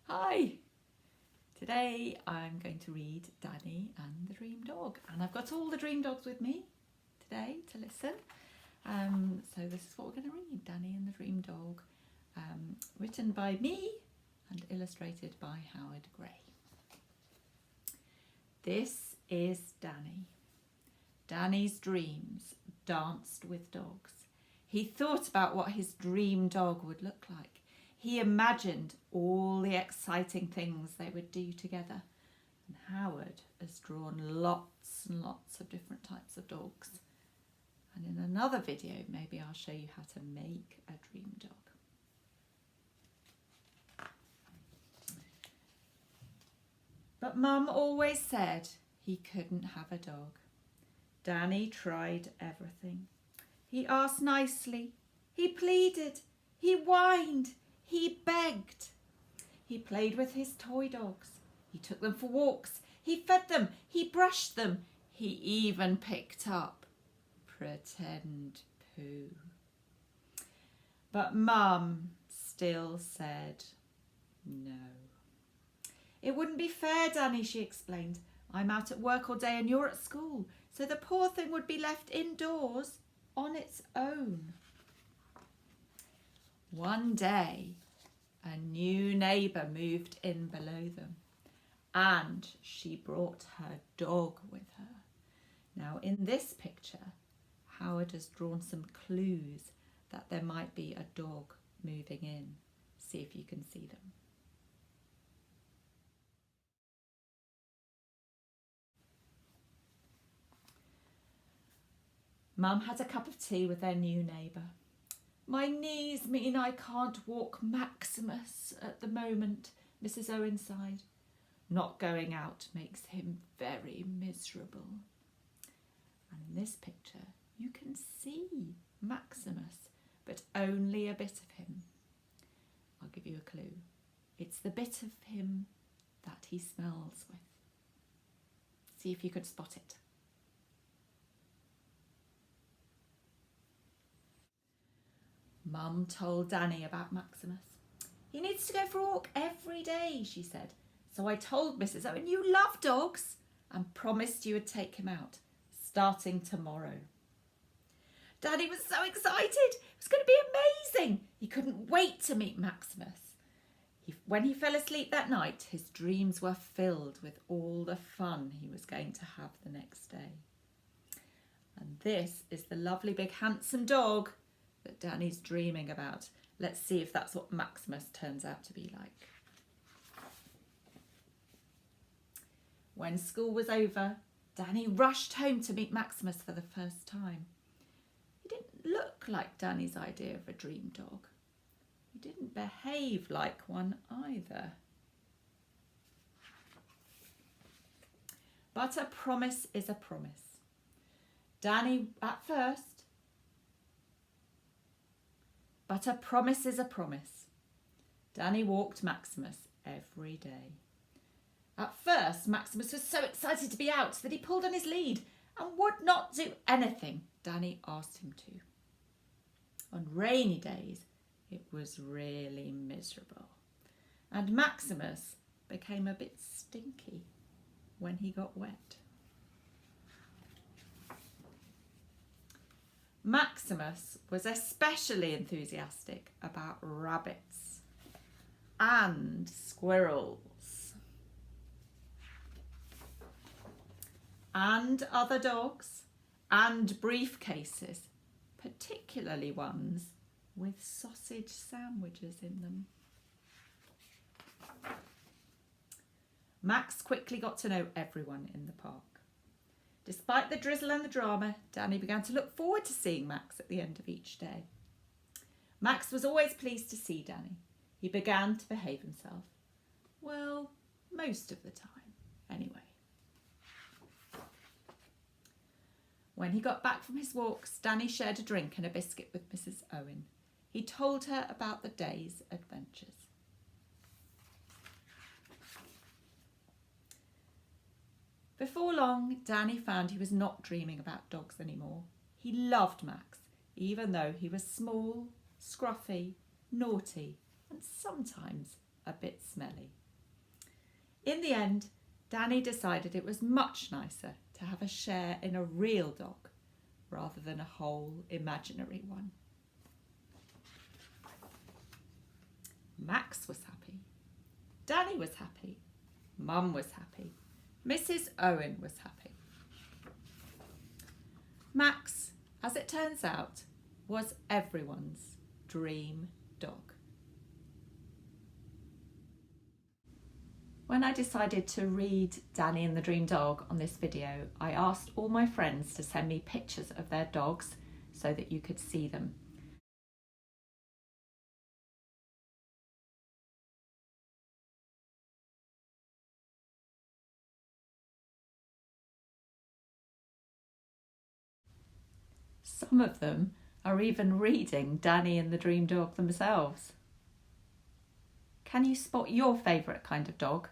Hi! Today I'm going to read Danny and the Dream Dog, and I've got all the dream dogs with me today to listen. So this is what we're going to read, Danny and the Dream Dog, written by me and illustrated by Howard Gray. This is Danny. Danny's dreams danced with dogs. He thought about what his dream dog would look like. He imagined all the exciting things they would do together. And Howard has drawn lots and lots of different types of dogs. And in another video, maybe I'll show you how to make a dream dog. But Mum always said he couldn't have a dog. Danny tried everything. He asked nicely. He pleaded. He whined. He begged. He played with his toy dogs. He took them for walks. He fed them. He brushed them. He even picked up pretend poo. But Mum still said no. It wouldn't be fair, Danny, she explained. I'm out at work all day and you're at school, so the poor thing would be left indoors on its own. One day, a new neighbour moved in below them, and she brought her dog with her. Now, in this picture, Howard has drawn some clues that there might be a dog moving in. See if you can see them. Mum had a cup of tea with their new neighbour. My knees mean I can't walk Maximus at the moment, Mrs. Owen sighed. Not going out makes him very miserable. And in this picture, you can see Maximus, but only a bit of him. I'll give you a clue. It's the bit of him that he smells with. See if you could spot it. Mum told Danny about Maximus. He needs to go for a walk every day, she said. So I told Mrs. Owen you love dogs and promised you would take him out, starting tomorrow. Danny was so excited. It was going to be amazing. He couldn't wait to meet Maximus. When he fell asleep that night, his dreams were filled with all the fun he was going to have the next day. And this is the lovely big handsome dog that Danny's dreaming about. Let's see if that's what Maximus turns out to be like. When school was over, Danny rushed home to meet Maximus for the first time. He didn't look like Danny's idea of a dream dog. He didn't behave like one either. But a promise is a promise. Danny, at first, But a promise is a promise. Danny walked Maximus every day. At first, Maximus was so excited to be out that he pulled on his lead and would not do anything Danny asked him to. On rainy days, it was really miserable. And Maximus became a bit stinky when he got wet. Maximus was especially enthusiastic about rabbits and squirrels and other dogs and briefcases, particularly ones with sausage sandwiches in them. Max quickly got to know everyone in the park. Despite the drizzle and the drama, Danny began to look forward to seeing Max at the end of each day. Max was always pleased to see Danny. He began to behave himself. Well, most of the time, anyway. When he got back from his walks, Danny shared a drink and a biscuit with Mrs. Owen. He told her about the day's adventures. Before long, Danny found he was not dreaming about dogs anymore. He loved Max, even though he was small, scruffy, naughty, and sometimes a bit smelly. In the end, Danny decided it was much nicer to have a share in a real dog rather than a whole imaginary one. Max was happy. Danny was happy. Mum was happy. Mrs. Owen was happy. Max, as it turns out, was everyone's dream dog. When I decided to read Danny and the Dream Dog on this video, I asked all my friends to send me pictures of their dogs so that you could see them. Some of them are even reading Danny and the Dream Dog themselves. Can you spot your favourite kind of dog?